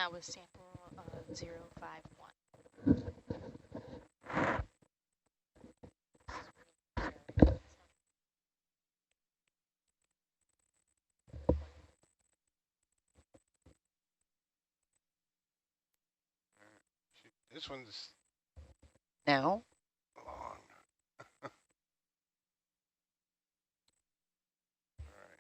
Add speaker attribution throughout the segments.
Speaker 1: that was sample 051.
Speaker 2: This one's
Speaker 3: Now?
Speaker 2: long. All right.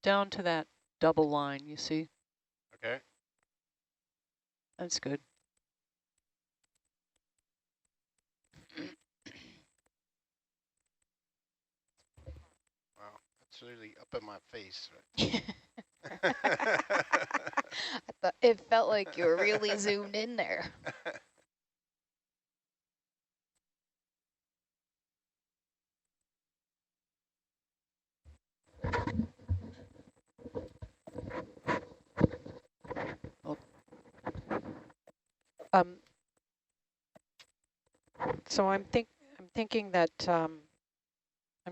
Speaker 3: Down to that double line, you see?
Speaker 2: Okay.
Speaker 3: That's good.
Speaker 2: Wow, that's really up in my face.
Speaker 1: I thought it felt like you were really zoomed in there.
Speaker 3: Um, so I'm thinking that I'm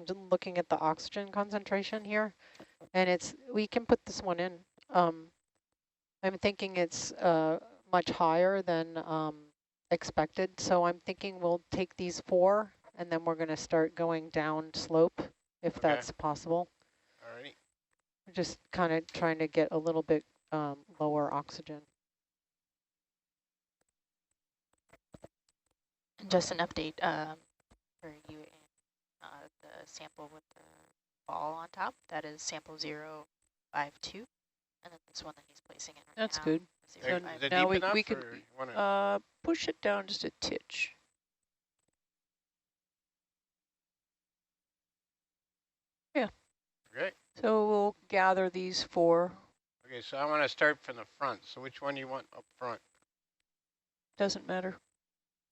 Speaker 3: just looking at the oxygen concentration here, and we can put this one in. I'm thinking it's much higher than expected, so I'm thinking we'll take these 4, and then we're going to start going down slope, if
Speaker 2: Okay.
Speaker 3: that's possible.
Speaker 2: Alrighty.
Speaker 3: We're just kind of trying to get a little bit lower oxygen.
Speaker 1: Just an update for you in the sample with the ball on top. That is sample 052. And then this one that he's placing in right
Speaker 3: That's
Speaker 1: now.
Speaker 3: good.
Speaker 2: Is
Speaker 3: So
Speaker 2: it
Speaker 3: now
Speaker 2: deep enough,
Speaker 3: we could push it down just a titch. Yeah.
Speaker 2: Okay.
Speaker 3: So we'll gather these 4.
Speaker 2: Okay, so I want to start from the front. So which one do you want up front?
Speaker 3: Doesn't matter.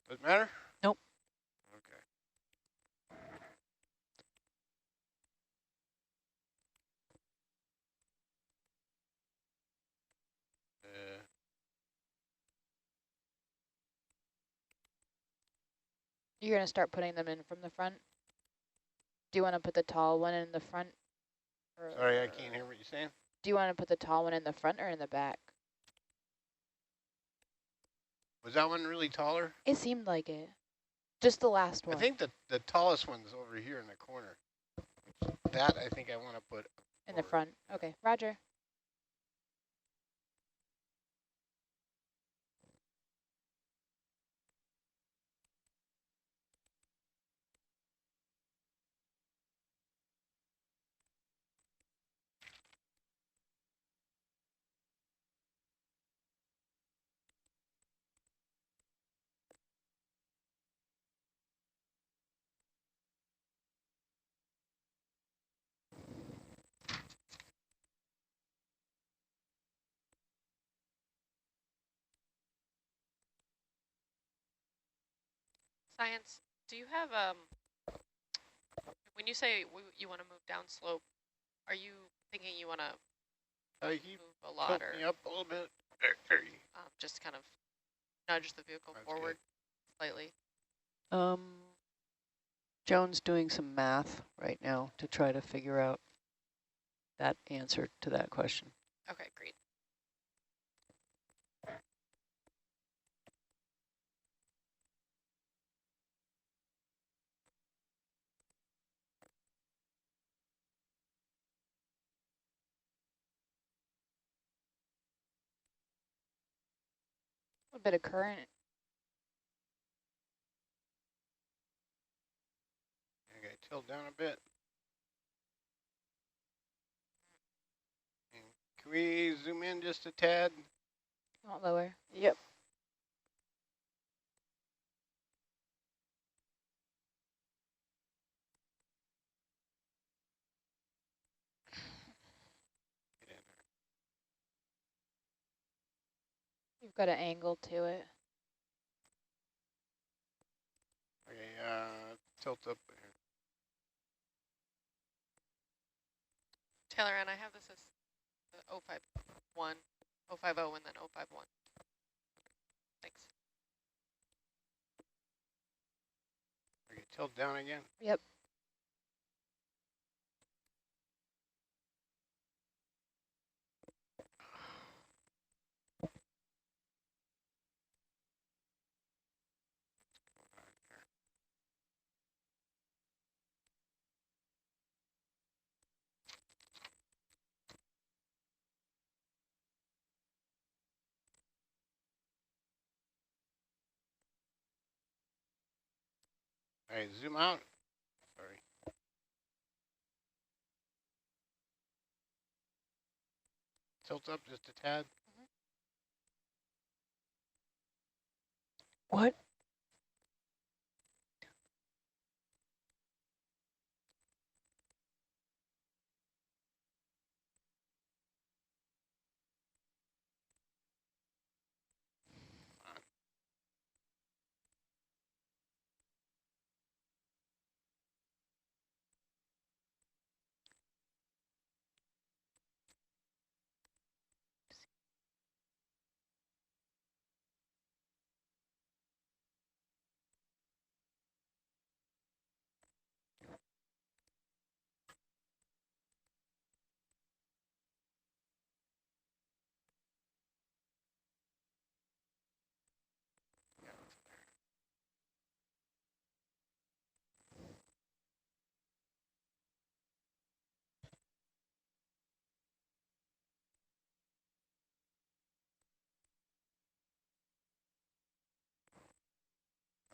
Speaker 2: Does it matter?
Speaker 3: Nope.
Speaker 2: Okay.
Speaker 1: You're going to start putting them in from the front? Do you want to put the tall one in the front?
Speaker 2: Sorry, I can't hear what you're saying.
Speaker 1: Do you want to put the tall one in the front or in the back?
Speaker 2: Was that one really taller?
Speaker 1: It seemed like it. Just the last one.
Speaker 2: I think the tallest one's over here in the corner. That I think I want to put
Speaker 1: in the front. Okay, roger.
Speaker 4: Science, do you have, when you say you want to move down slope, are you thinking you want to move a lot or
Speaker 2: me up a little bit?
Speaker 4: just kind of nudge the vehicle forward slightly?
Speaker 3: Joan's doing some math right now to try to figure out that answer to that question.
Speaker 4: Okay, great.
Speaker 1: A bit of current.
Speaker 2: Okay, tilt down a bit. And can we zoom in just a tad?
Speaker 1: Not lower.
Speaker 3: Yep.
Speaker 1: You've got an angle to it.
Speaker 2: Okay, tilt up there.
Speaker 4: Taylor, and I have this as the 051, 050, and then 051.
Speaker 2: Tilt down again.
Speaker 3: Yep.
Speaker 2: All right, zoom out. Sorry. Tilt up just a tad.
Speaker 3: What?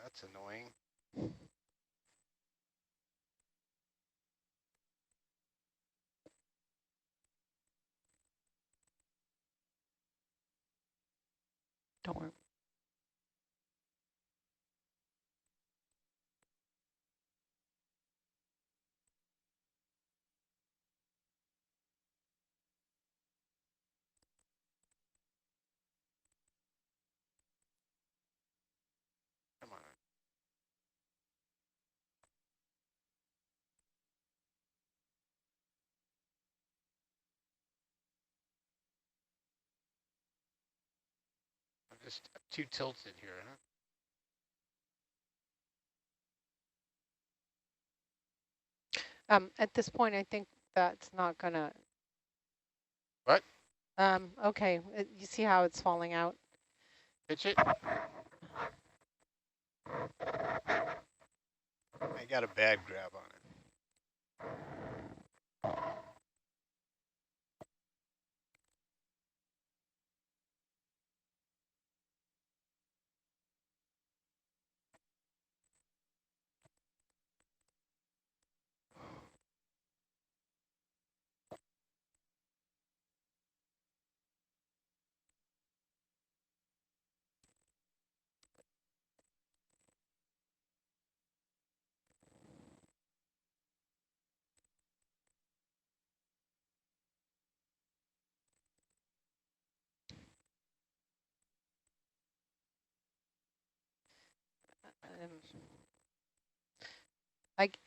Speaker 2: That's annoying.
Speaker 3: Don't worry.
Speaker 2: Come on. I'm just too tilted here, huh?
Speaker 3: At this point, I think that's not gonna.
Speaker 2: What?
Speaker 3: Okay. You see how it's falling out?
Speaker 2: Pitch it. I got a bad grab on it.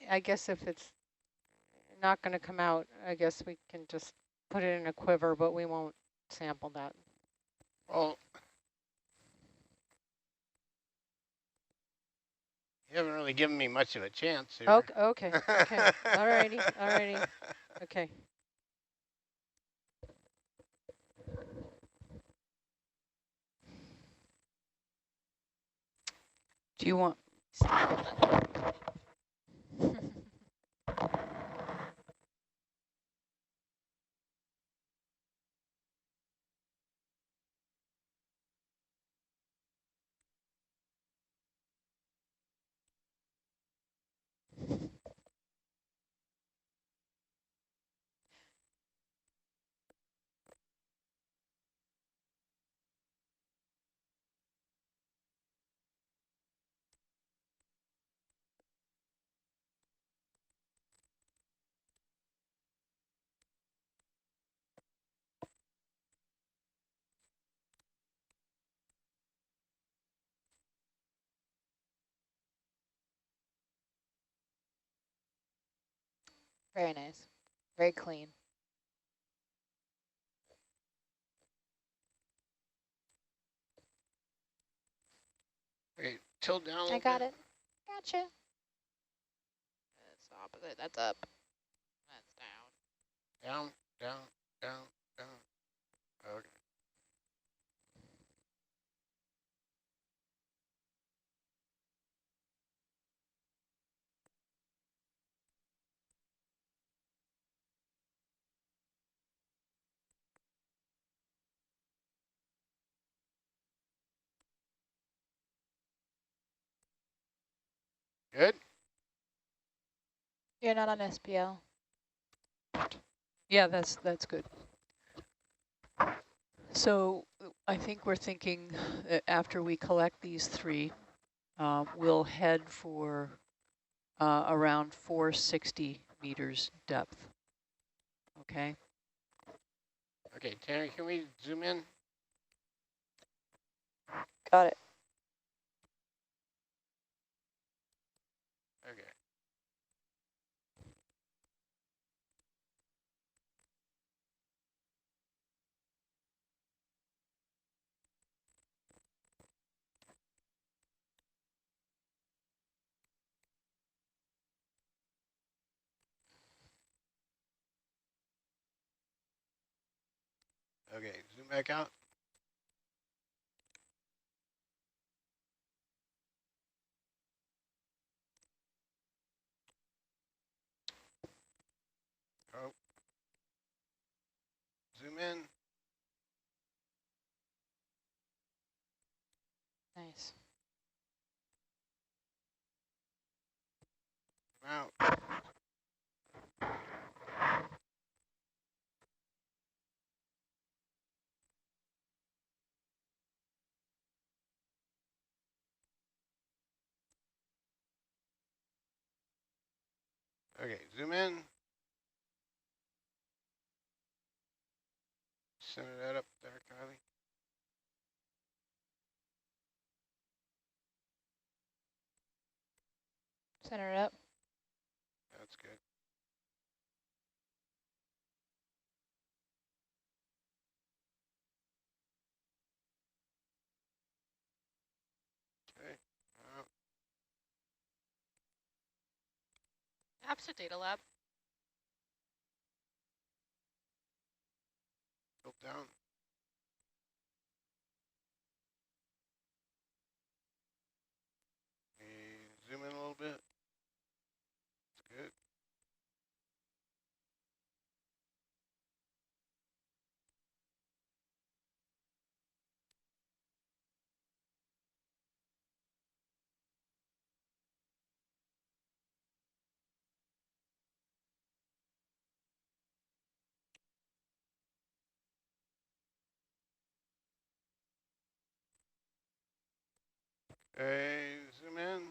Speaker 3: I guess if it's not going to come out, I guess we can just put it in a quiver, but we won't sample that.
Speaker 2: Well, you haven't really given me much of a chance here.
Speaker 3: Okay, okay, okay. Alrighty, alrighty. Okay. Do you want? Very nice. Very clean.
Speaker 2: Wait, tilt down a little
Speaker 3: I got
Speaker 2: bit.
Speaker 3: it. Gotcha.
Speaker 4: opposite. That's up. That's down.
Speaker 2: Down, down, down. Okay. Good.
Speaker 5: You're not on SPL.
Speaker 6: Yeah, that's good. So I think we're thinking that after we collect these three, we'll head for around 460 meters depth. Okay.
Speaker 2: Okay, Tanner, can we zoom in?
Speaker 5: Got it.
Speaker 2: Okay. Okay, zoom back out. Oh. Zoom in.
Speaker 5: Nice.
Speaker 2: Zoom out. Okay, zoom in. Center that up there, Kylie.
Speaker 5: Center it up.
Speaker 2: That's good. Okay. Out.
Speaker 4: Apps to data lab.
Speaker 2: Tilt down. Zoom in a little bit. That's good. Okay, zoom in.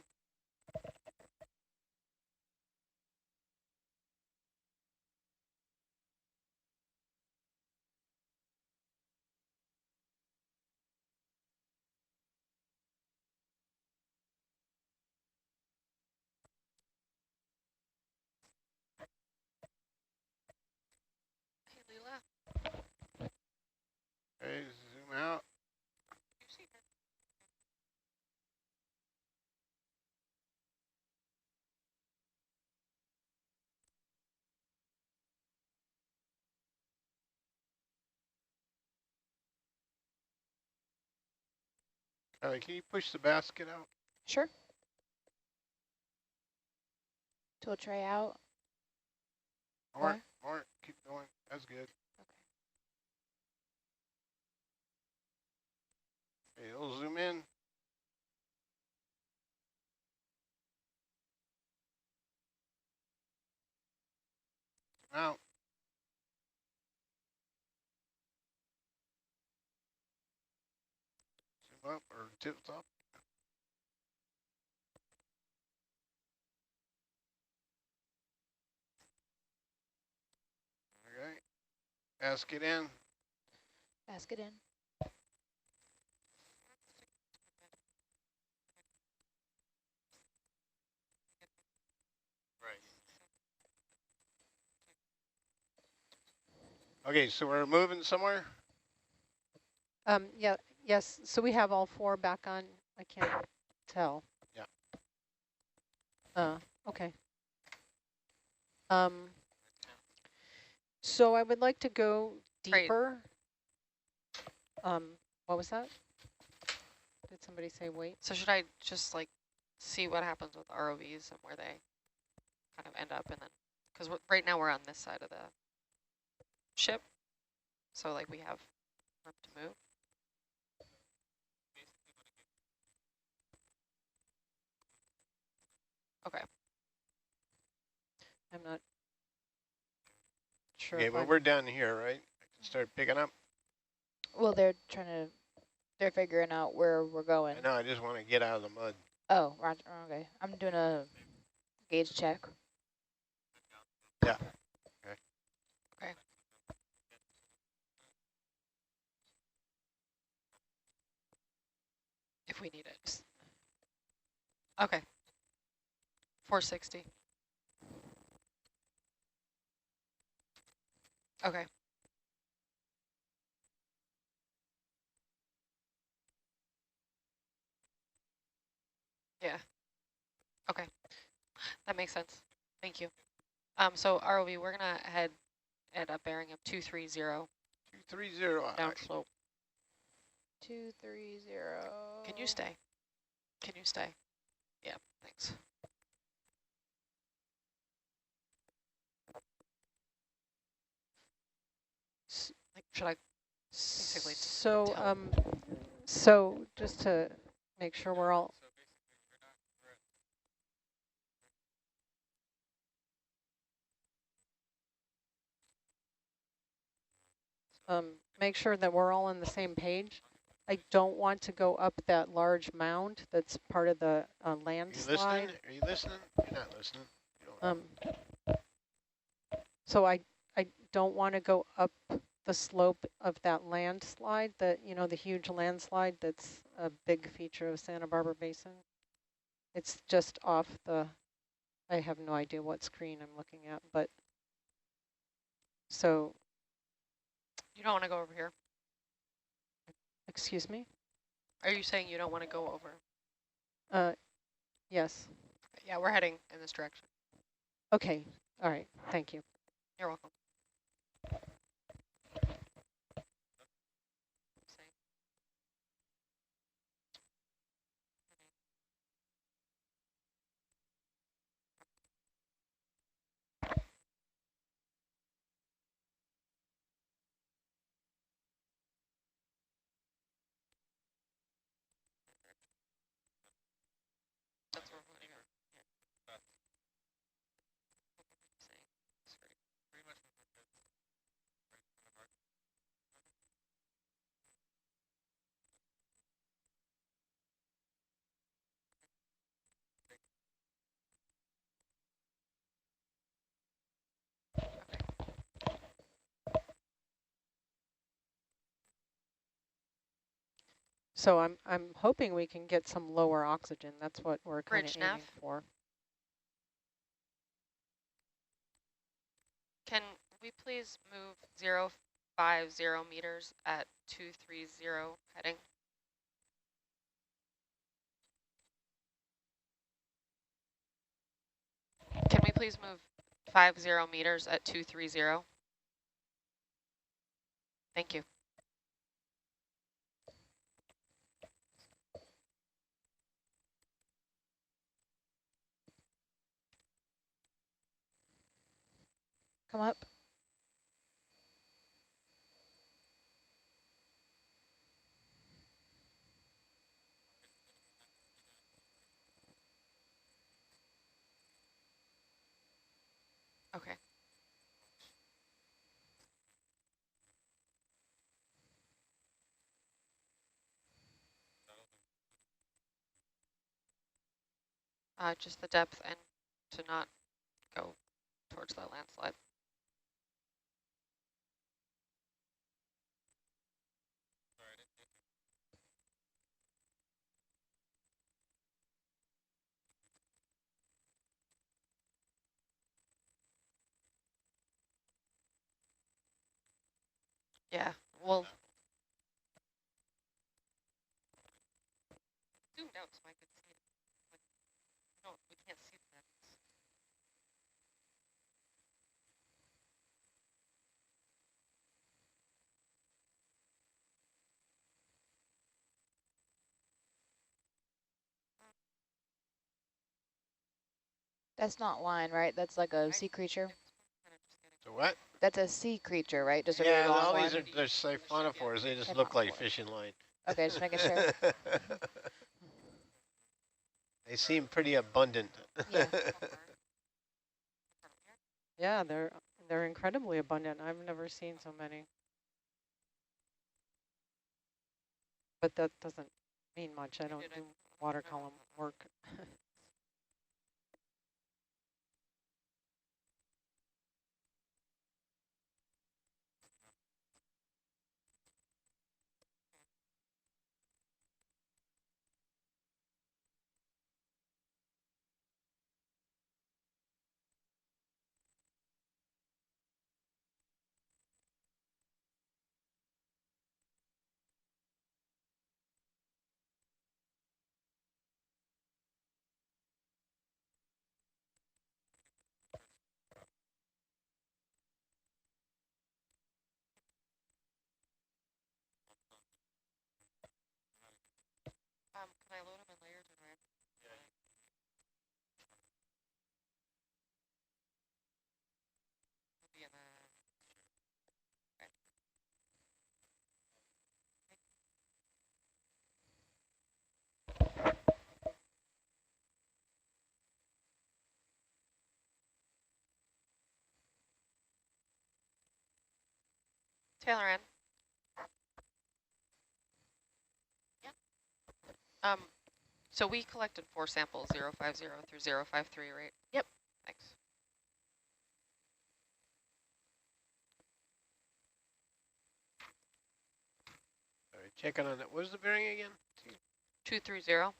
Speaker 4: Hey, Leela.
Speaker 2: Okay, zoom out.
Speaker 4: You see her?
Speaker 2: Kylie, can you push the basket out?
Speaker 5: Sure. Tool tray out.
Speaker 2: More, more. Keep going. That's good. Okay, it'll zoom in. Zoom out. Zoom up or tip top. Okay. Basket in.
Speaker 5: Basket in.
Speaker 2: Right. Okay, so we're moving somewhere.
Speaker 3: Yeah, yes. So we have all four back on. I can't tell.
Speaker 2: Yeah.
Speaker 3: Okay. So I would like to go
Speaker 4: Great.
Speaker 3: deeper. What was that? Did somebody say wait?
Speaker 4: So should I just like see what happens with ROVs and where they kind of end up, and then, because right now we're on this side of the ship, so like we have room to move. Okay.
Speaker 3: I'm not sure.
Speaker 2: Okay,
Speaker 3: If
Speaker 2: but we're down here, right? I can start picking up.
Speaker 5: Well, they're figuring out where we're going.
Speaker 2: I know, I just want to get out of the mud.
Speaker 5: Oh, roger. Okay. I'm doing a gauge check.
Speaker 2: Yeah. Okay.
Speaker 4: Okay. If we need it. Okay. 460. Okay. Yeah. Okay. That makes sense. Thank you. So ROV, we're gonna head at a bearing of 230
Speaker 2: 230.
Speaker 4: down slope.
Speaker 5: 230.
Speaker 4: Can you stay? Can you stay? Yeah, thanks. Like, should I basically
Speaker 3: So,
Speaker 4: tell?
Speaker 3: so just to make sure we're all. Make sure that we're all on the same page. I don't want to go up that large mound that's part of the landslide.
Speaker 2: Are you listening? You're not listening.
Speaker 3: So I don't want to go up the slope of that landslide, that, you know, the huge landslide that's a big feature of Santa Barbara Basin. It's just off the, I have no idea what screen I'm looking at, but so.
Speaker 4: You don't want to go over here?
Speaker 3: Excuse me?
Speaker 4: Are you saying you don't want to go over?
Speaker 3: Yes.
Speaker 4: Yeah, we're heading in this direction.
Speaker 3: Okay. All right. Thank you.
Speaker 4: You're welcome. That's where we're putting her.
Speaker 3: So I'm hoping we can get some lower oxygen. That's what we're kind of
Speaker 4: Bridge
Speaker 3: aiming
Speaker 4: nav.
Speaker 3: for.
Speaker 4: Can we please move 050 meters at 230 heading? Can we please move 50 meters at 230? Thank you.
Speaker 5: Come up.
Speaker 4: Okay. Just the depth and to not go towards that landslide. Yeah, well, zoomed out so I could see it. Like, no, we can't see that.
Speaker 5: That's not line, right? That's like a sea creature.
Speaker 2: So what?
Speaker 5: That's a sea creature, right? Just a really
Speaker 2: Yeah,
Speaker 5: long
Speaker 2: all
Speaker 5: one.
Speaker 2: these are they're siphonophores. They just look like fishing line.
Speaker 5: Okay, just making sure.
Speaker 2: They seem pretty abundant.
Speaker 5: Yeah.
Speaker 3: Yeah, they're incredibly abundant. I've never seen so many. But that doesn't mean much. I don't do water column work.
Speaker 4: Can I load them in layers or do I have to be in the... Okay. Taylor in. Yeah. So we collected 4 samples, 050 through 053, right?
Speaker 1: Yep.
Speaker 4: Thanks.
Speaker 2: All right, checking on that. What was the bearing again?
Speaker 4: 230.
Speaker 2: 30.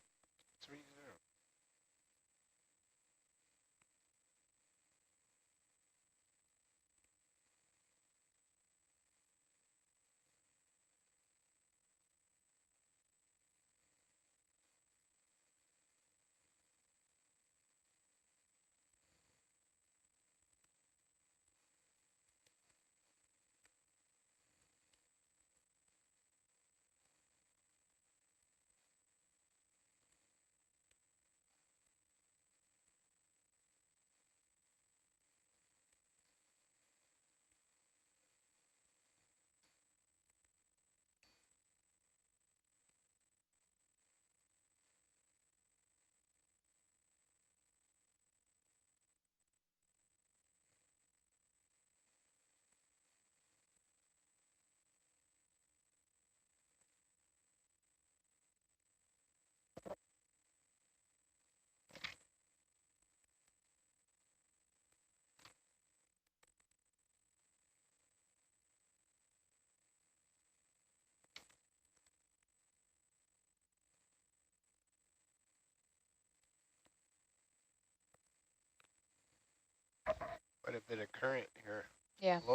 Speaker 2: Quite a bit of current here.
Speaker 5: Yeah.
Speaker 2: It's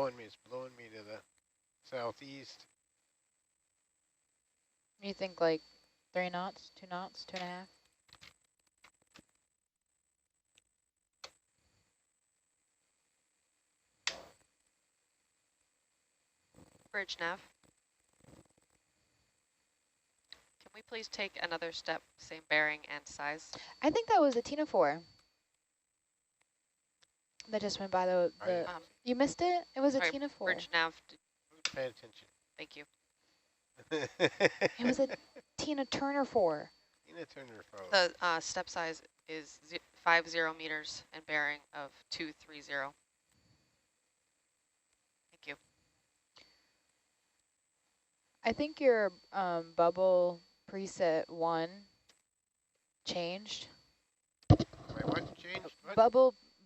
Speaker 2: blowing me to the southeast.
Speaker 5: You think like 3 knots, 2 knots, 2.5?
Speaker 4: Bridge nav. Can we please take another step, same bearing and size?
Speaker 5: I think that was a Tina 4. That just went by the you missed it? It was a
Speaker 4: Sorry,
Speaker 5: Tina 4.
Speaker 4: Bridge nav.
Speaker 2: Pay attention.
Speaker 4: Thank you.
Speaker 5: It was a Tina Turner 4.
Speaker 2: Tina Turner photo.
Speaker 4: The step size is 50 meters and bearing of 230. Thank you.
Speaker 5: I think your bubble preset 1 changed.
Speaker 2: Wait, what changed? What?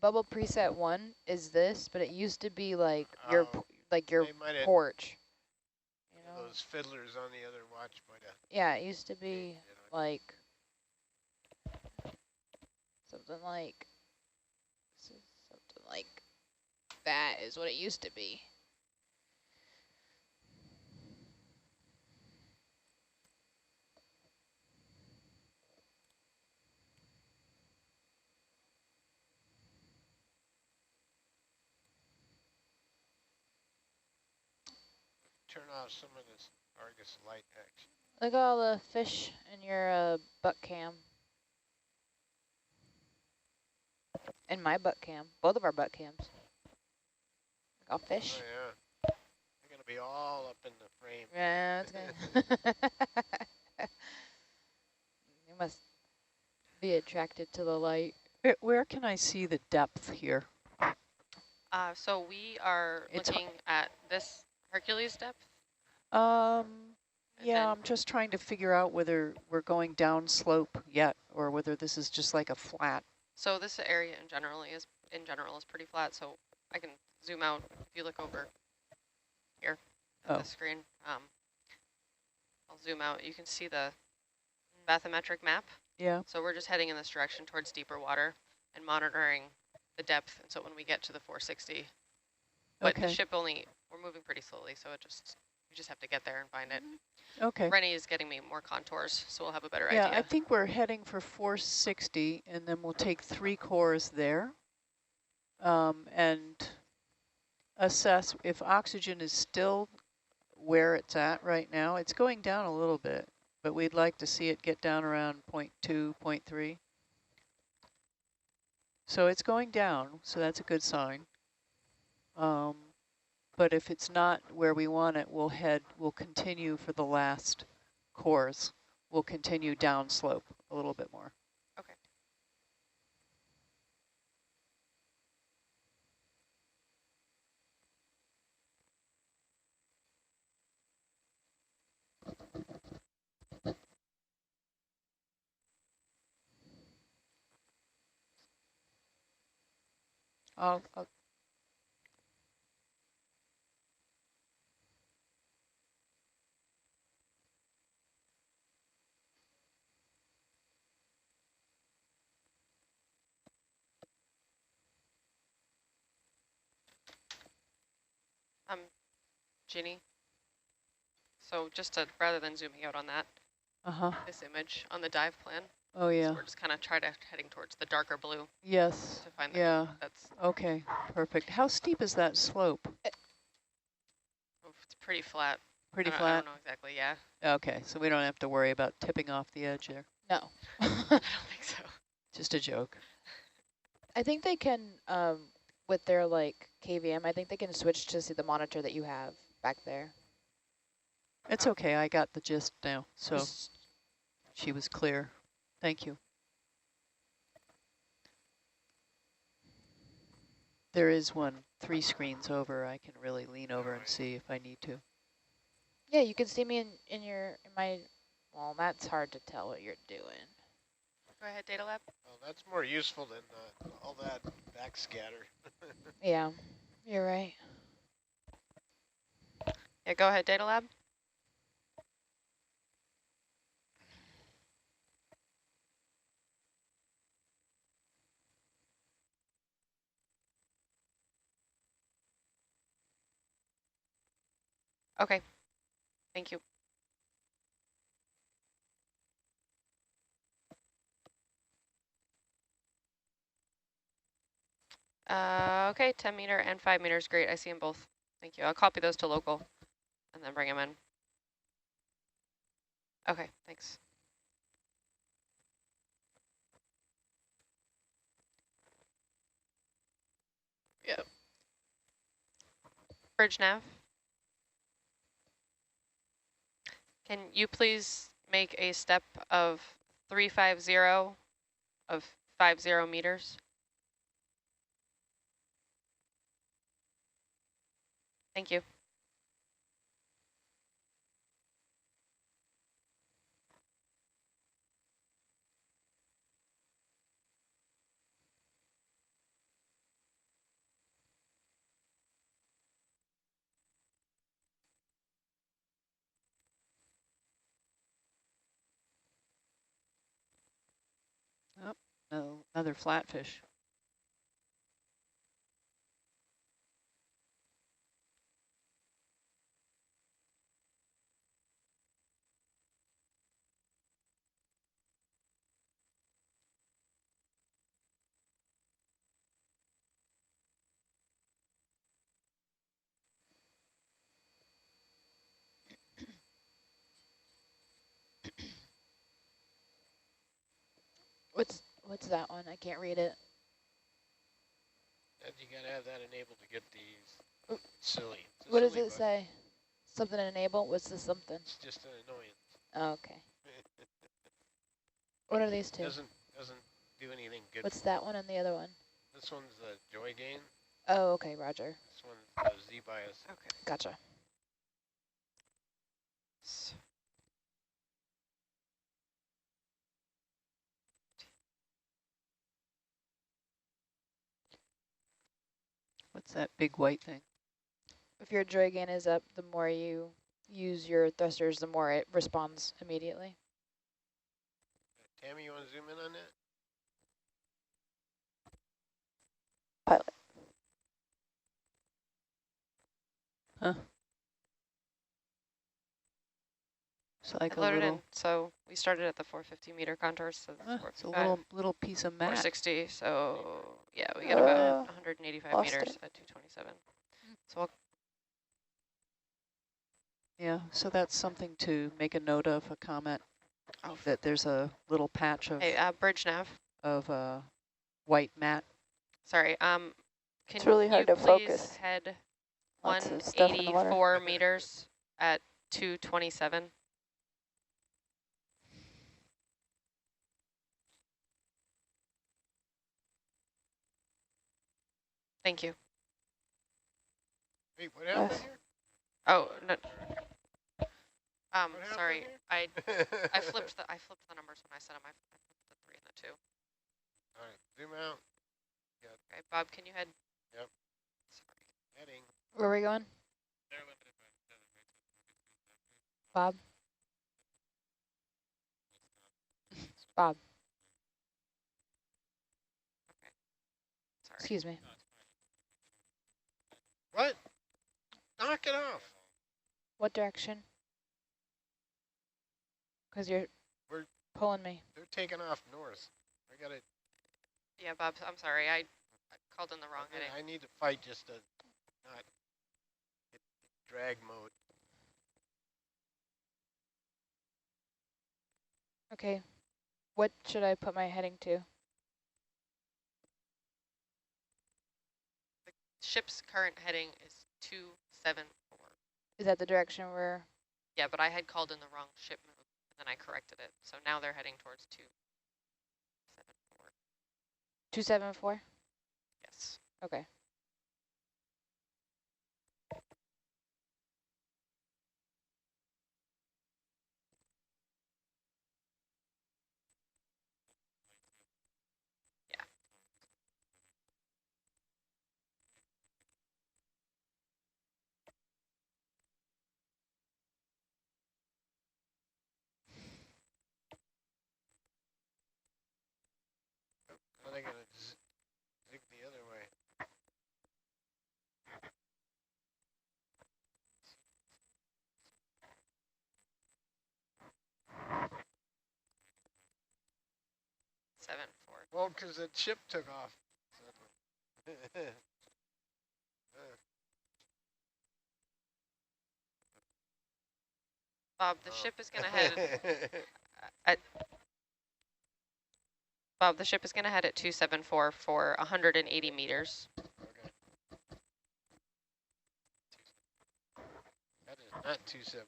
Speaker 5: Bubble preset 1 is this, but it used to be like your
Speaker 2: They might have,
Speaker 5: porch. You know?
Speaker 2: those fiddlers on the other watch might have.
Speaker 5: Yeah, it used to be like something like that is what it used to be.
Speaker 2: Turn off some of this Argus light action.
Speaker 5: Look at all the fish in your butt cam. in my butt cam, both of our butt cams. Like a fish.
Speaker 2: Oh, yeah. They're going to be all up in the frame.
Speaker 5: Yeah, it's good. You must be attracted to the light.
Speaker 6: Where can I see the depth here?
Speaker 4: So we are
Speaker 6: It's
Speaker 4: looking at this Hercules depth.
Speaker 6: Yeah,
Speaker 4: then-
Speaker 6: I'm just trying to figure out whether we're going down slope yet or whether this is just like a flat.
Speaker 4: So this area in general is pretty flat. So I can zoom out. If you look over here at the screen, I'll zoom out. You can see the bathymetric map.
Speaker 6: Yeah.
Speaker 4: So we're just heading in this direction towards deeper water and monitoring the depth. And so when we get to the 460, but the ship we're moving pretty slowly. So you just have to get there and find it.
Speaker 6: Okay.
Speaker 4: Rennie is getting me more contours, so we'll have a better
Speaker 6: Yeah,
Speaker 4: idea.
Speaker 6: I think we're heading for 460, and then we'll take 3 cores there and assess if oxygen is still where it's at right now. It's going down a little bit, but we'd like to see it get down around 0.2, 0.3. So it's going down, so that's a good sign. But if it's not where we want it, we'll continue for the last cores. We'll continue down slope a little bit more.
Speaker 4: Okay.
Speaker 6: I'll
Speaker 4: Ginny. So just to, rather than zooming out on that, this image on the dive plan.
Speaker 6: Oh, yeah.
Speaker 4: So we're just kind of heading towards the darker blue.
Speaker 6: Yes.
Speaker 4: To find
Speaker 6: yeah.
Speaker 4: That's
Speaker 6: okay. Perfect. How steep is that slope?
Speaker 4: it's pretty flat.
Speaker 6: Pretty
Speaker 4: I
Speaker 6: flat?
Speaker 4: don't know exactly, yeah.
Speaker 6: Okay, so we don't have to worry about tipping off the edge there.
Speaker 5: No.
Speaker 4: I don't think so.
Speaker 6: Just a joke.
Speaker 5: I think they can, with their like KVM, I think they can switch to see the monitor that you have back there.
Speaker 6: It's okay. I got the gist now. So she was clear. Thank you. There is one 3 screens over. I can really lean over and see if I need to.
Speaker 5: Yeah, you can see me in my, well, that's hard to tell what you're doing.
Speaker 4: Go ahead, Data Lab.
Speaker 2: Well, that's more useful than all that backscatter.
Speaker 5: Yeah, you're right.
Speaker 4: Yeah, go ahead, Data Lab. Okay, thank you. Okay, 10 meter and 5 meters, great. I see them both. Thank you. I'll copy those to local and then bring them in. Okay, thanks. Yep. Bridge nav. Can you please make a step of 350 of 50 meters? Thank you.
Speaker 6: Oh, no, another flatfish.
Speaker 5: What's that one? I can't read it.
Speaker 2: And you gotta have that enabled to get these.
Speaker 5: Oop.
Speaker 2: It's silly. It's a
Speaker 5: What does
Speaker 2: silly
Speaker 5: it
Speaker 2: bug.
Speaker 5: say? Something enable? What's the something?
Speaker 2: It's just an annoyance.
Speaker 5: Oh, okay. What are these two?
Speaker 2: Doesn't do anything good.
Speaker 5: What's that one and the other one?
Speaker 2: This one's the joy gain.
Speaker 5: Oh, okay, roger.
Speaker 2: This one's the Z bias.
Speaker 4: Okay.
Speaker 5: Gotcha.
Speaker 6: What's that big white thing?
Speaker 5: If your joy gain is up, the more you use your thrusters, the more it responds immediately.
Speaker 2: Tammy, you want to zoom in on that?
Speaker 3: Pilot.
Speaker 6: Huh. It's like
Speaker 4: I
Speaker 6: a
Speaker 4: loaded
Speaker 6: little,
Speaker 4: in, so we started at the 450 meter contours, so this is
Speaker 6: it's a
Speaker 4: 455,
Speaker 6: little piece of mat.
Speaker 4: 460, so yeah, we got about 185
Speaker 3: lost
Speaker 4: meters
Speaker 3: it.
Speaker 4: at 227. So we'll,
Speaker 6: Yeah, so that's something to make a note of, a comment, that there's a little patch of,
Speaker 4: hey, bridge nav,
Speaker 6: white mat.
Speaker 4: sorry, can
Speaker 3: It's really hard
Speaker 4: you
Speaker 3: to
Speaker 4: please
Speaker 3: focus.
Speaker 4: head
Speaker 3: Lots of stuff in the water.
Speaker 4: 184 meters at 227? Thank you.
Speaker 2: Wait, what happened
Speaker 3: Yes.
Speaker 2: here?
Speaker 4: Oh, no.
Speaker 2: What
Speaker 4: Sorry,
Speaker 2: happened
Speaker 4: I
Speaker 2: here?
Speaker 4: flipped the numbers when I set them. I flipped the 3 and the 2.
Speaker 2: All right, zoom out.
Speaker 4: Okay, Bob, can you head?
Speaker 2: Yep.
Speaker 4: Sorry.
Speaker 2: Heading.
Speaker 5: Where are we going? Bob? Bob,
Speaker 4: Sorry.
Speaker 5: excuse me.
Speaker 2: What? Knock it off.
Speaker 5: What direction? Because you're
Speaker 2: We're-
Speaker 5: pulling me.
Speaker 2: They're taking off north. I got to.
Speaker 4: Yeah, Bob, I'm sorry. I called in the wrong heading.
Speaker 2: I need to fight just to not hit drag mode.
Speaker 5: Okay. What should I put my heading to?
Speaker 4: The ship's current heading is 274.
Speaker 5: Is that the direction we're...
Speaker 4: Yeah, but I had called in the wrong ship move, and then I corrected it. So now they're heading towards 274.
Speaker 5: 274?
Speaker 4: Yes.
Speaker 5: Okay.
Speaker 4: Yeah.
Speaker 2: Now they got to zig the other way.
Speaker 4: Seven, 4.
Speaker 2: Well, because the ship took off.
Speaker 4: Bob, the ship is going to head at... Bob, the ship is going to head at 274 for 180 meters.
Speaker 2: Okay. That is not 27.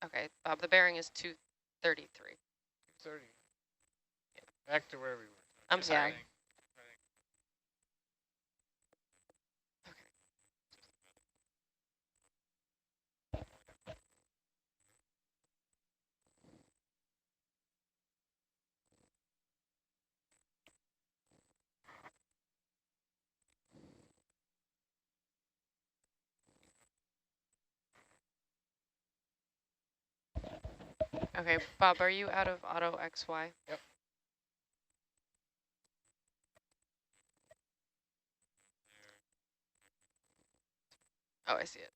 Speaker 4: Okay, Bob, the bearing is 233.
Speaker 2: 30. Yeah. Back to where we were.
Speaker 4: I'm sorry. Okay, Bob, are you out of auto XY?
Speaker 2: Yep.
Speaker 4: Oh, I see it.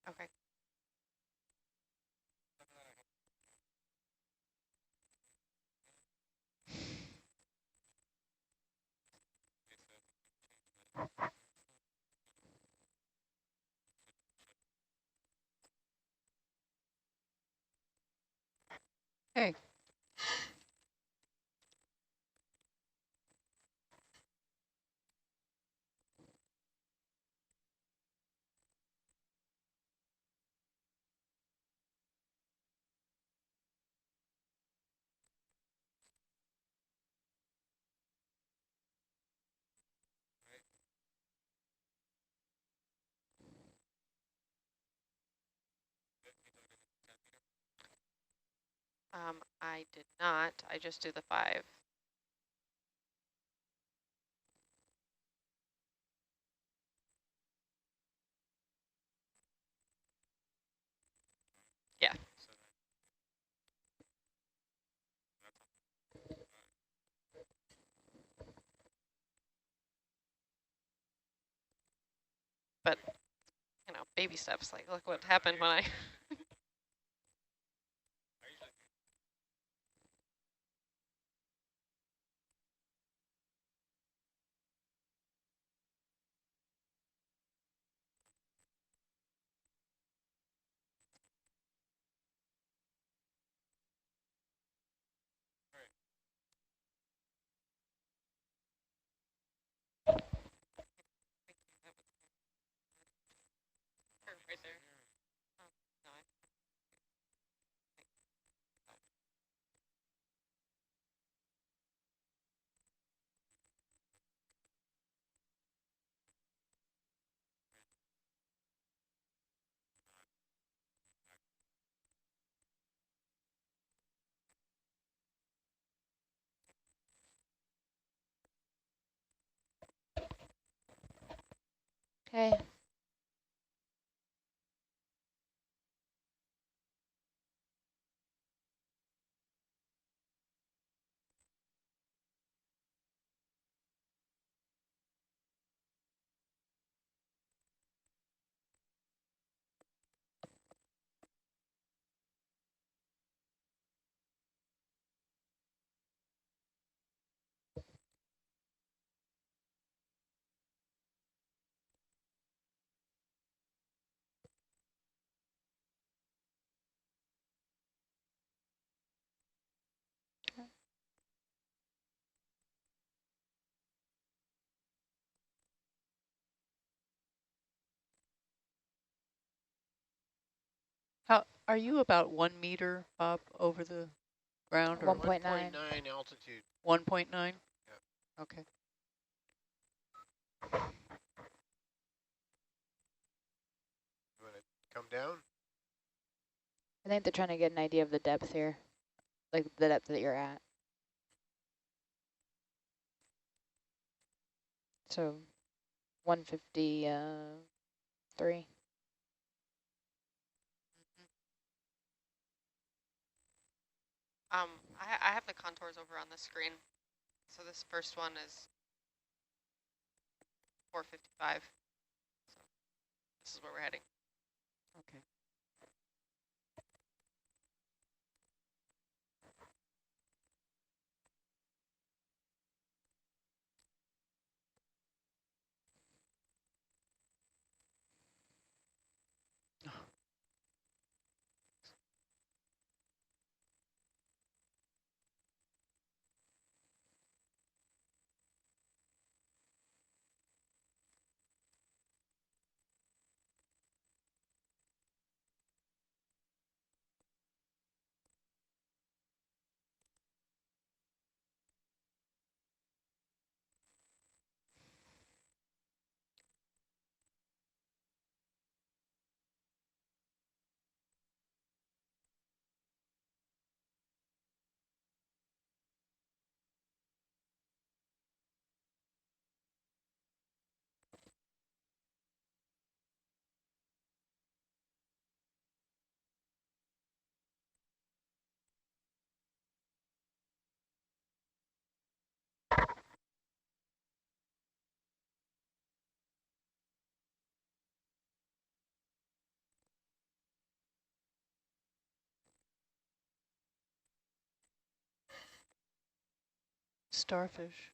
Speaker 4: Okay.
Speaker 6: Hey.
Speaker 4: I did not. I just do the 5. Yeah. But, you know, baby steps. Like, look what happened when I... Right there. No,
Speaker 5: Okay.
Speaker 6: How are you about 1 meter up over the ground or
Speaker 5: 1.9.
Speaker 2: 1.9 altitude.
Speaker 6: 1.9?
Speaker 2: Yep.
Speaker 6: Okay.
Speaker 2: You want to come down?
Speaker 5: I think they're trying to get an idea of the depth here, like the depth that you're at. So 153.
Speaker 4: I have the contours over on the screen. So this first one is 455. So this is where we're heading.
Speaker 6: Okay. starfish.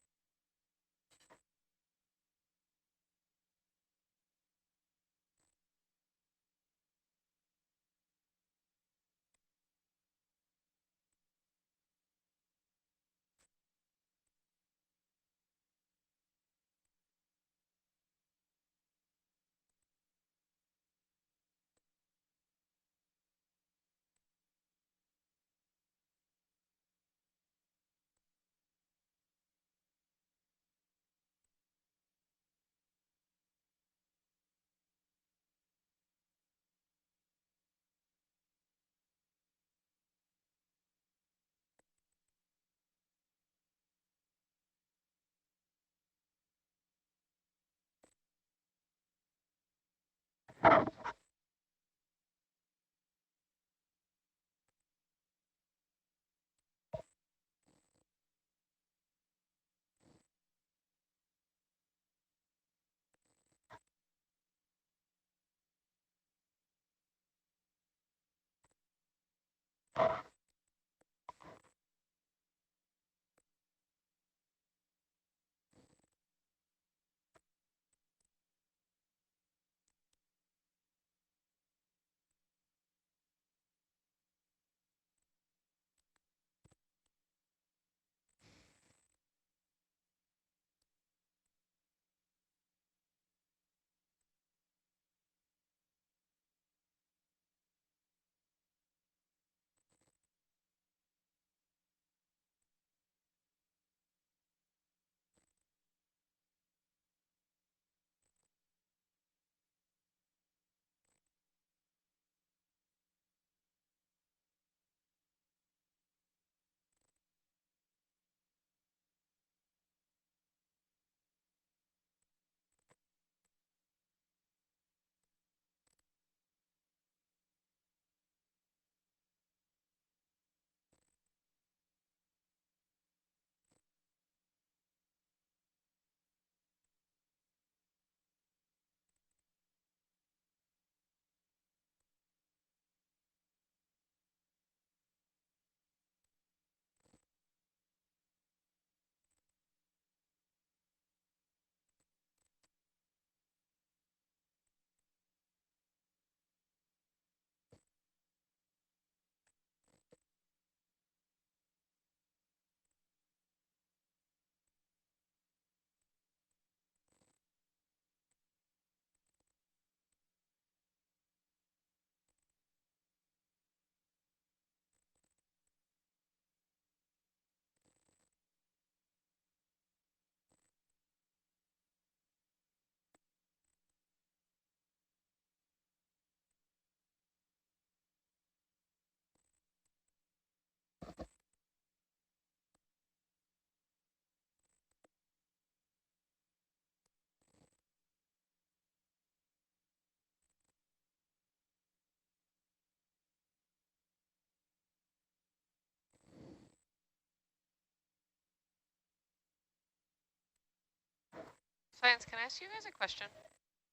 Speaker 4: Science, can I ask you guys a question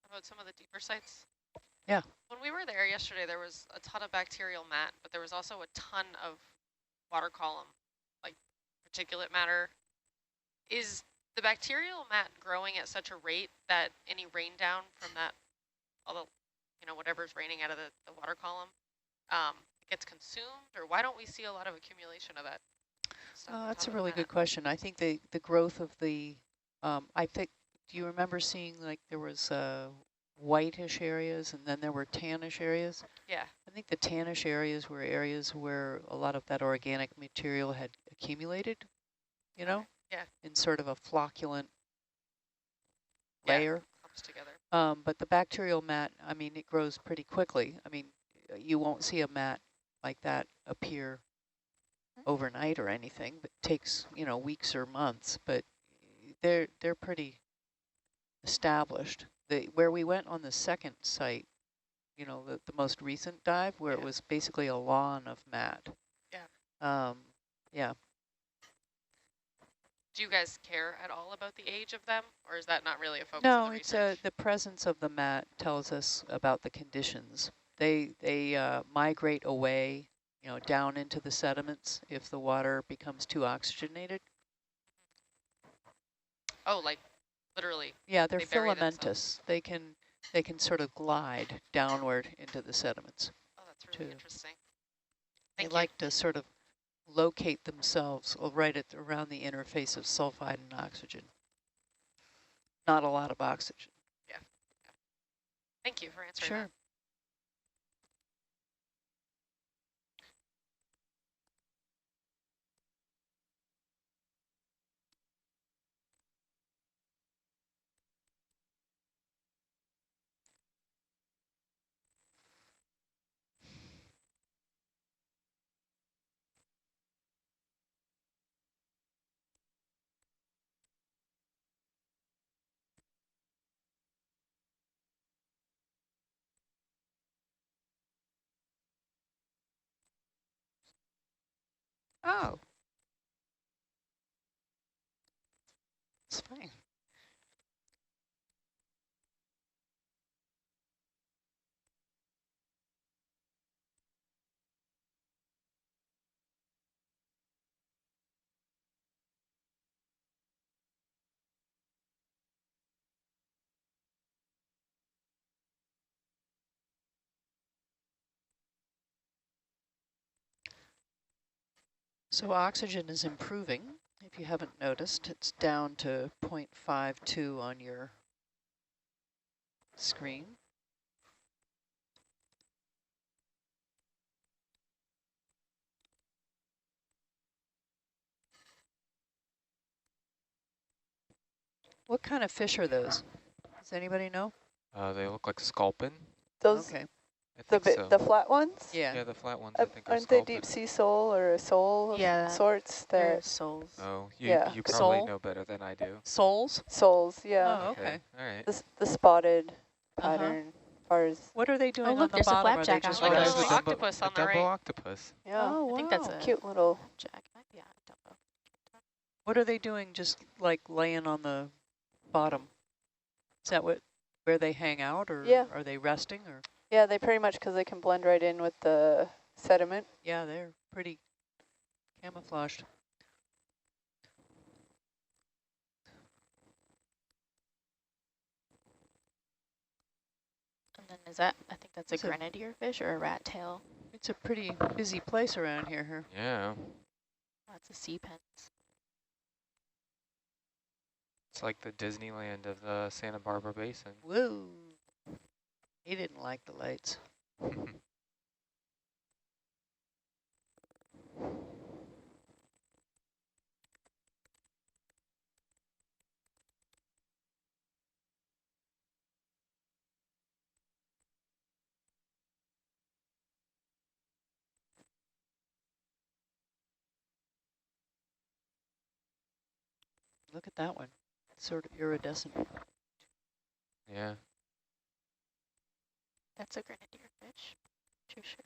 Speaker 4: about some of the deeper sites?
Speaker 6: Yeah.
Speaker 4: When we were there yesterday, there was a ton of bacterial mat, but there was also a ton of water column, like particulate matter. Is the bacterial mat growing at such a rate that any rain down from that, although, you know, whatever's raining out of the water column, gets consumed? Or why don't we see a lot of accumulation of that stuff on
Speaker 6: That's
Speaker 4: top
Speaker 6: a
Speaker 4: of the
Speaker 6: really
Speaker 4: mat?
Speaker 6: good question. I think the growth of the, I think, do you remember seeing like there was whitish areas and then there were tannish areas?
Speaker 4: Yeah.
Speaker 6: I think the tannish areas were areas where a lot of that organic material had accumulated, you know,
Speaker 4: Yeah.
Speaker 6: in sort of a flocculent
Speaker 4: Yeah.
Speaker 6: layer.
Speaker 4: Clumps together.
Speaker 6: But the bacterial mat, I mean, it grows pretty quickly. I mean, you won't see a mat like that appear overnight or anything, but takes, you know, weeks or months, but they're pretty established. Where we went on the second site, you know, the most recent dive where it was basically a lawn of mat.
Speaker 4: Yeah.
Speaker 6: Yeah.
Speaker 4: Do you guys care at all about the age of them, or is that not really a focus
Speaker 6: No,
Speaker 4: of the
Speaker 6: it's
Speaker 4: research?
Speaker 6: the presence of the mat tells us about the conditions. They migrate away, you know, down into the sediments if the water becomes too oxygenated.
Speaker 4: Oh, like literally.
Speaker 6: Yeah, they're
Speaker 4: They bury
Speaker 6: filamentous. They can sort of glide downward into the sediments.
Speaker 4: Oh, that's really interesting.
Speaker 6: They
Speaker 4: Thank you.
Speaker 6: like to sort of locate themselves right at around the interface of sulfide and oxygen. Not a lot of oxygen.
Speaker 4: Yeah. Thank you for answering
Speaker 6: Sure.
Speaker 4: that.
Speaker 6: Oh. It's fine. So oxygen is improving. If you haven't noticed, it's down to 0.52 on your screen. What kind of fish are those? Does anybody know?
Speaker 7: They look like sculpin.
Speaker 8: Those,
Speaker 6: Okay.
Speaker 7: I think so.
Speaker 8: the flat ones?
Speaker 6: Yeah.
Speaker 7: Yeah, the flat ones I think are
Speaker 8: Aren't they
Speaker 7: sculpin.
Speaker 8: deep sea sole or a sole
Speaker 1: Yeah,
Speaker 8: of sorts?
Speaker 1: they're
Speaker 8: That
Speaker 1: souls.
Speaker 7: Oh,
Speaker 8: Yeah.
Speaker 7: you probably
Speaker 6: Sole?
Speaker 7: know better than I do.
Speaker 6: Soles?
Speaker 8: soles, yeah.
Speaker 6: Oh, okay.
Speaker 7: All right.
Speaker 8: The spotted
Speaker 6: Uh-huh.
Speaker 8: pattern, as far as
Speaker 6: What are they doing
Speaker 1: look,
Speaker 6: on the
Speaker 1: there's a
Speaker 6: bottom? Are they
Speaker 1: flapjack
Speaker 6: just
Speaker 1: out
Speaker 4: Like a
Speaker 1: there.
Speaker 4: little
Speaker 6: resting?
Speaker 4: octopus on the
Speaker 7: Dumbo
Speaker 4: right.
Speaker 7: octopus.
Speaker 8: yeah,
Speaker 6: Oh, wow.
Speaker 1: I think that's a
Speaker 8: cute little.
Speaker 1: jack. Yeah, Dumbo.
Speaker 6: What are they doing just like laying on the bottom? Is that where they hang out, or
Speaker 8: Yeah.
Speaker 6: are they resting? Or
Speaker 8: Yeah, they pretty much, because they can blend right in with the sediment.
Speaker 6: yeah, they're pretty camouflaged.
Speaker 1: And then is that, I think that's a
Speaker 6: It's a-
Speaker 1: grenadier fish or a rat tail.
Speaker 6: It's a pretty busy place around here.
Speaker 7: Yeah.
Speaker 1: That's a sea pens.
Speaker 7: It's like the Disneyland of the Santa Barbara Basin.
Speaker 6: Whoa. He didn't like the lights. Look at that one. It's sort of iridescent.
Speaker 7: Yeah.
Speaker 1: That's a grenadier fish. Too sure.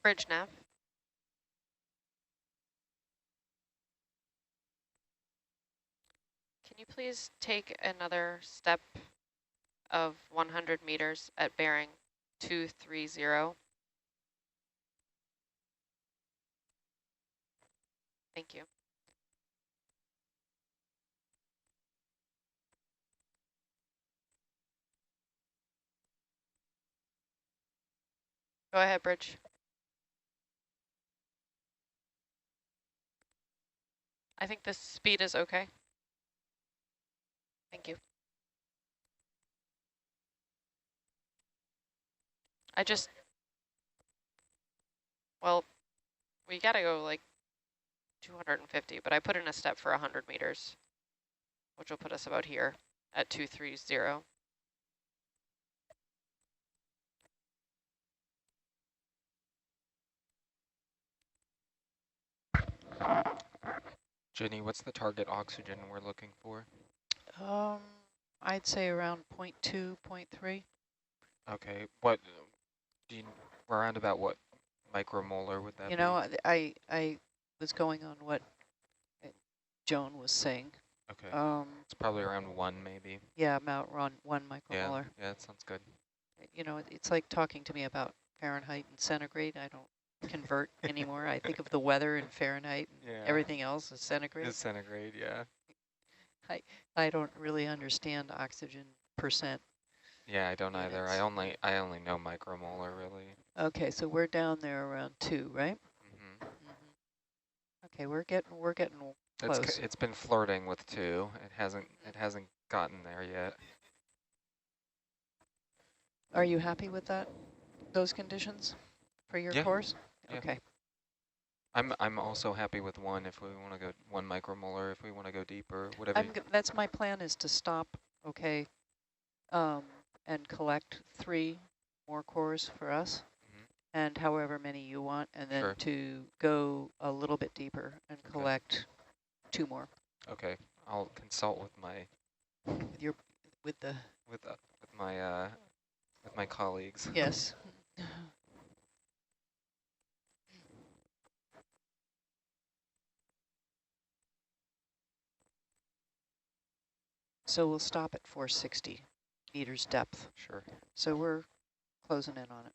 Speaker 4: Bridge nav. Can you please take another step of 100 meters at bearing 230? Thank you. Go ahead, Bridge. I think the speed is okay. Thank you. Well, we gotta go like 250, but I put in a step for 100 meters, which will put us about here at 230.
Speaker 7: Jenny, what's the target oxygen we're looking for?
Speaker 6: I'd say around 0.2, 0.3.
Speaker 7: Okay, what do you, around about what micromolar would that
Speaker 6: You
Speaker 7: be?
Speaker 6: know, I was going on what Joan was saying.
Speaker 7: Okay, it's probably around 1 maybe.
Speaker 6: Yeah, about 1 micromolar.
Speaker 7: Yeah, that sounds good.
Speaker 6: You know, it's like talking to me about Fahrenheit and centigrade. I don't convert anymore. I think of the weather in Fahrenheit and
Speaker 7: Yeah.
Speaker 6: everything else is centigrade.
Speaker 7: It's centigrade, yeah.
Speaker 6: I don't really understand oxygen percent.
Speaker 7: Yeah, I don't either.
Speaker 6: Units.
Speaker 7: I only know micromolar really.
Speaker 6: Okay, so we're down there around 2, right?
Speaker 7: Mm-hmm.
Speaker 6: Okay, we're getting close.
Speaker 7: It's been flirting with 2. It hasn't gotten there yet.
Speaker 6: Are you happy with those conditions for your course?
Speaker 7: Yeah.
Speaker 6: Okay.
Speaker 7: I'm also happy with 1 if we want to go 1 micromolar if we want to go deeper, whatever.
Speaker 6: That's my plan, is to stop, okay, and collect 3 more cores for us, and however many you want, and then to go a little bit deeper and collect 2 more.
Speaker 7: Okay, I'll consult with my
Speaker 6: with
Speaker 7: my colleagues.
Speaker 6: Yes. So we'll stop at 460 meters depth.
Speaker 7: Sure.
Speaker 6: So we're closing in on it.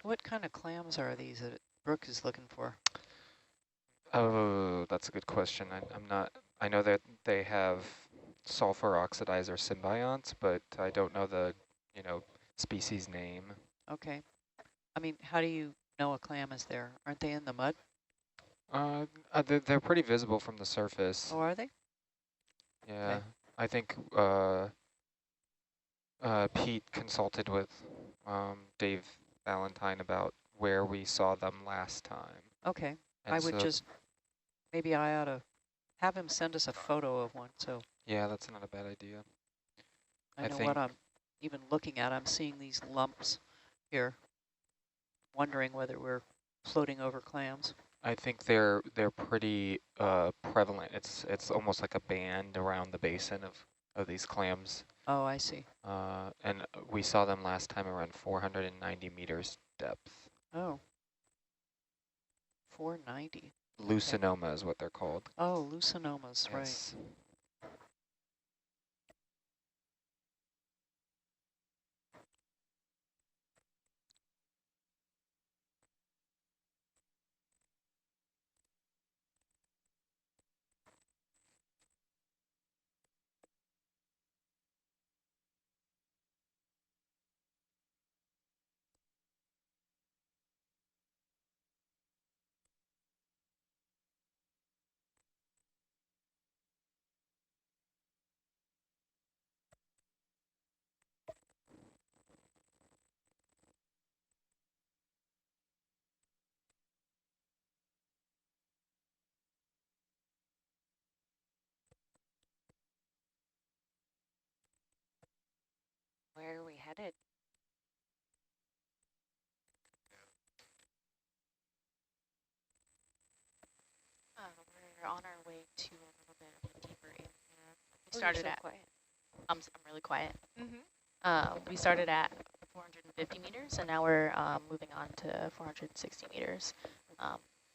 Speaker 6: What kind of clams are these that Brooke is looking for?
Speaker 7: Oh, that's a good question. I'm not. I know that they have sulfur oxidizer symbionts, but I don't know the species name.
Speaker 6: Okay. I mean, how do you know a clam is there? Aren't they in the mud?
Speaker 7: They're pretty visible from the surface.
Speaker 6: Oh, are they?
Speaker 7: Yeah,
Speaker 6: okay.
Speaker 7: I think Pete consulted with Dave Valentine about where we saw them last time.
Speaker 6: Okay,
Speaker 7: and
Speaker 6: I would just, maybe I ought to have him send us a photo of one. So
Speaker 7: yeah, that's not a bad idea.
Speaker 6: I know what I'm even looking at. I'm seeing these lumps here, wondering whether we're floating over clams.
Speaker 7: I think they're pretty prevalent. It's almost like a band around the basin of these clams.
Speaker 6: Oh, I see.
Speaker 7: And we saw them last time around 490 meters depth.
Speaker 6: Oh. 490.
Speaker 7: Leucinoma is what they're called.
Speaker 6: Oh, leucinomas,
Speaker 7: yes.
Speaker 6: Right.
Speaker 1: Where are we headed? We're on our way to a little bit of a deeper area. We started at quiet. I'm really quiet. We started at 450 meters, and now we're moving on to 460 meters.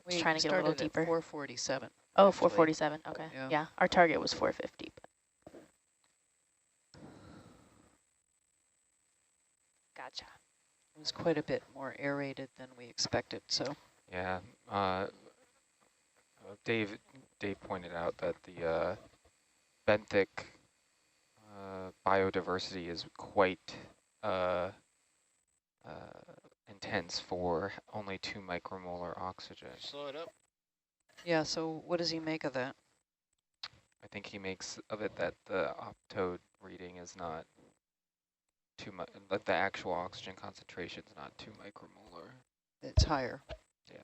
Speaker 6: We
Speaker 1: trying to get a little deeper.
Speaker 6: At 447.
Speaker 1: Oh,
Speaker 6: actually.
Speaker 1: 447. Okay. Yeah, our target was 450. Gotcha.
Speaker 6: It was quite a bit more aerated than we expected. So
Speaker 7: yeah, Dave pointed out that the benthic biodiversity is quite intense for only 2 micromolar oxygen.
Speaker 2: Slow it up.
Speaker 6: yeah. So what does he make of that?
Speaker 7: I think he makes of it that the optode reading is not too much, that the actual oxygen concentration is not 2 micromolar.
Speaker 6: It's higher.
Speaker 7: Yeah.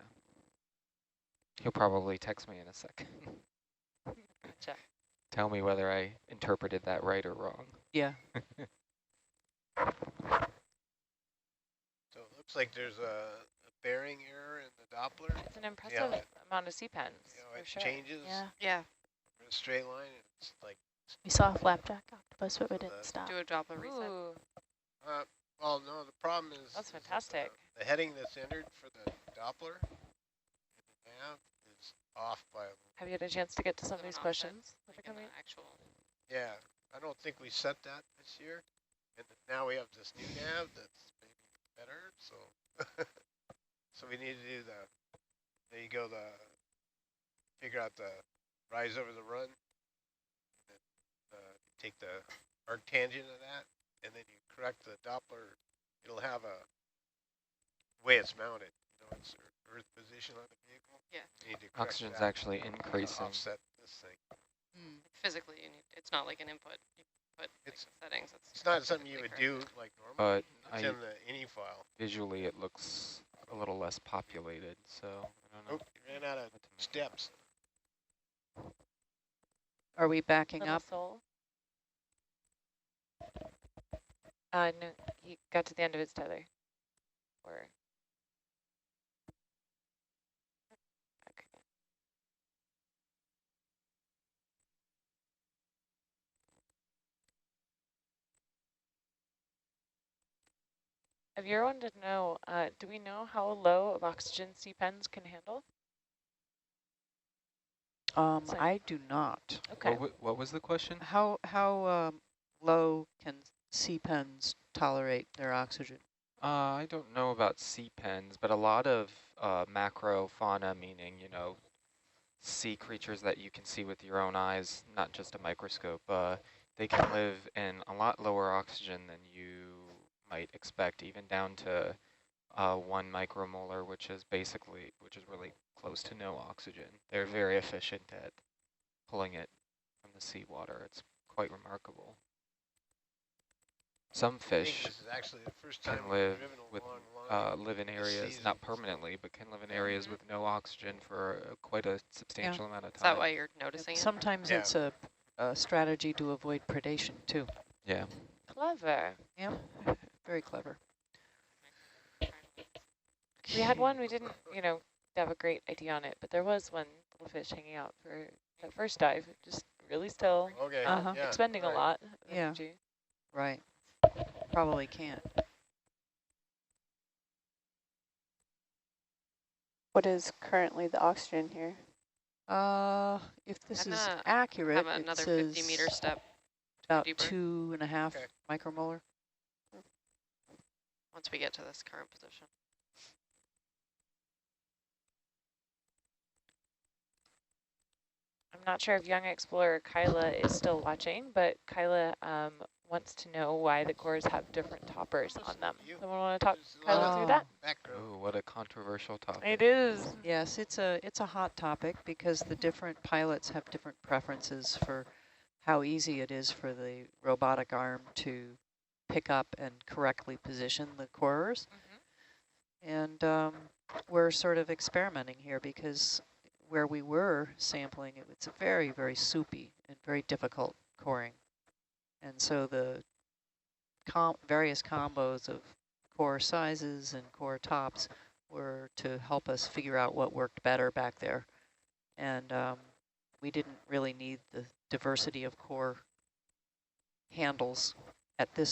Speaker 7: He'll probably text me in a second.
Speaker 4: Gotcha.
Speaker 7: Tell me whether I interpreted that right or wrong.
Speaker 6: Yeah.
Speaker 2: So it looks like there's a bearing error in the Doppler.
Speaker 5: It's an impressive amount of C-pens,
Speaker 2: You know,
Speaker 5: for
Speaker 2: it
Speaker 5: sure.
Speaker 2: changes
Speaker 4: Yeah.
Speaker 2: in a straight line. And it's like,
Speaker 1: We saw a flapjack octopus, but we
Speaker 2: So
Speaker 1: didn't stop.
Speaker 4: Do a Doppler reset.
Speaker 5: Ooh,
Speaker 2: well, no, the problem is
Speaker 5: that's
Speaker 2: is
Speaker 5: fantastic.
Speaker 2: the heading that's entered for the Doppler in the nav is off by a little.
Speaker 5: Have you had a chance to get to some of
Speaker 4: An
Speaker 5: these
Speaker 4: offset,
Speaker 5: questions that are
Speaker 4: like in
Speaker 5: coming?
Speaker 4: the actual.
Speaker 2: Yeah, I don't think we set that this year. And now we have this new nav that's maybe better. So so we need to do there you go, figure out the rise over the run. And then, take the arctangent of that, and then you correct the Doppler. It'll have a way it's mounted. You know, it's Earth position on the vehicle.
Speaker 4: Yeah.
Speaker 2: You need to correct
Speaker 7: Oxygen's
Speaker 2: that
Speaker 7: actually
Speaker 2: to
Speaker 7: increasing.
Speaker 2: offset this thing.
Speaker 4: Physically, it's not like an input. You put
Speaker 2: It's
Speaker 4: settings.
Speaker 2: It's not something you would do like normally.
Speaker 7: But
Speaker 2: It's in the INI file.
Speaker 7: visually it looks a little less populated, so I don't know.
Speaker 2: Oh, you ran out of steps.
Speaker 6: Are we backing
Speaker 5: Little
Speaker 6: up?
Speaker 5: soul? No, he got to the end of his tether. Or okay. Have you ever wanted to know, do we know how low of oxygen C-pens can handle? So-
Speaker 6: I do not.
Speaker 5: Okay.
Speaker 7: What was the question?
Speaker 6: How low can C-pens tolerate their oxygen?
Speaker 7: I don't know about sea pens, but a lot of macro fauna, meaning, you know, sea creatures that you can see with your own eyes, not just a microscope, they can live in a lot lower oxygen than you might expect, even down to 1 micromolar, which is really close to no oxygen. They're very efficient at pulling it from the seawater. It's quite remarkable. Some
Speaker 2: I think
Speaker 7: fish
Speaker 2: this is actually the first time
Speaker 7: can
Speaker 2: we've
Speaker 7: live
Speaker 2: driven a
Speaker 7: with
Speaker 2: long line
Speaker 7: live in
Speaker 2: this
Speaker 7: areas,
Speaker 2: season,
Speaker 7: not
Speaker 2: so-
Speaker 7: permanently, but can live in areas with no oxygen for quite a substantial amount of
Speaker 4: Is
Speaker 7: time.
Speaker 4: that why you're noticing it?
Speaker 6: Sometimes
Speaker 2: Yeah.
Speaker 6: it's a strategy to avoid predation too.
Speaker 7: Yeah.
Speaker 5: Clever.
Speaker 6: Yep, very clever.
Speaker 5: We had one, we didn't, have a great idea on it, but there was one little fish hanging out for that first dive, just really still,
Speaker 2: Okay.
Speaker 6: Uh-huh.
Speaker 2: Yeah.
Speaker 5: expending
Speaker 2: all
Speaker 5: a
Speaker 2: right.
Speaker 5: lot of
Speaker 6: Yeah.
Speaker 5: energy.
Speaker 6: Right. Probably can't.
Speaker 8: What is currently the oxygen here?
Speaker 6: If this
Speaker 4: I'm
Speaker 6: is
Speaker 4: gonna
Speaker 6: accurate,
Speaker 4: Have another
Speaker 6: it says
Speaker 4: 50-meter step
Speaker 6: about
Speaker 4: deeper.
Speaker 6: 2.5
Speaker 2: Okay.
Speaker 6: micromolar.
Speaker 4: once we get to this current position.
Speaker 5: I'm not sure if young explorer Kyla is still watching, but Kyla wants to know why the cores have different toppers on them. Someone want to talk
Speaker 2: There's a
Speaker 5: Kyla
Speaker 2: lot
Speaker 5: through
Speaker 2: of
Speaker 5: that?
Speaker 2: background.
Speaker 7: Oh, what a controversial topic.
Speaker 5: It is.
Speaker 6: Yes, it's a hot topic because the different pilots have different preferences for how easy it is for the robotic arm to pick up and correctly position the corers. And we're sort of experimenting here because where we were sampling, it's a very, very soupy and very difficult coring. And so the various combos of core sizes and core tops were to help us figure out what worked better back there. And we didn't really need the diversity of core handles at this